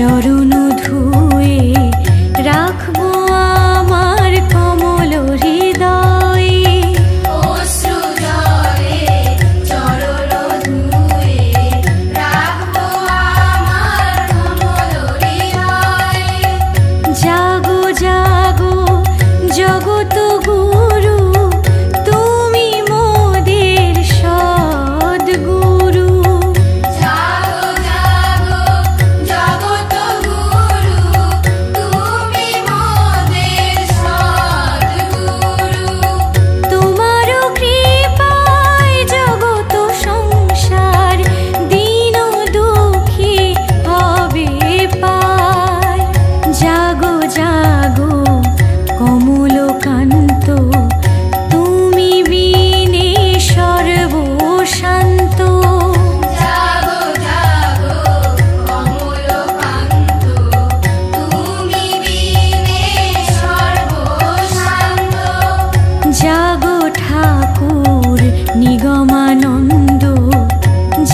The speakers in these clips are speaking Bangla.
চরণ ধুয়ে রাখবো আমার কমল হৃদয়ে। অশ্রু জলে চরণ ধুয়ে রাখবো আমার কমল হৃদয়ে। জাগো জাগো জগত গুরু, তুমি মোদের সদ্গুরু। জাগো জাগো জগত গুরু, তুমি মোদের সদ্গুরু। তোমারও কৃপায় জগত সংসার দীন দুঃখী হবে পার। জাগো জাগো কমলকান্ত, তুমি বিনে সর্বশান্ত। জাগো জাগো কমলকান্ত, তুমি বিনে সর্বশান্ত। জাগো ঠাকুর নিগমানন্দ,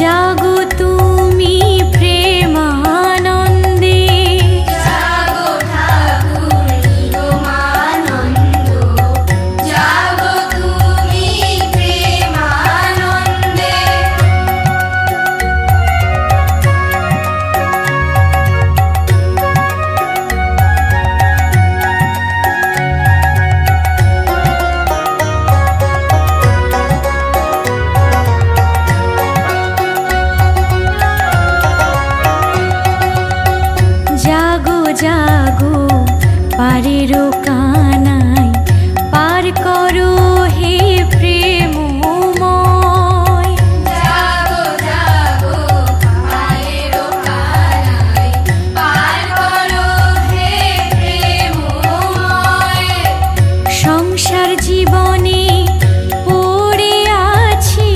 জাগো তুমি প্রেমানন্দে। জাগো ঠাকুর নিগমানন্দ, জাগো তুমি প্রেমানন্দে। জাগো জাগো পারের কানাই, পার করো হে প্রেমময়। জাগো জাগো পায়ের কানাই, পার করো হে প্রেমময়। সংসার জীবনে পড়ে আছি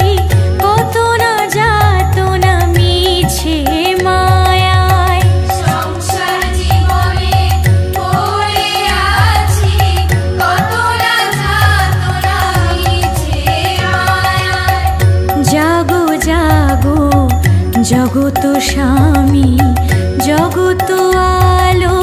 কত না যাতনা মিছে মায়ায়। সংসার জীবনে পড়ে আছি কত না যাতনা মিছে মায়ায়। জাগো জাগো জগত স্বামী, জগত আলো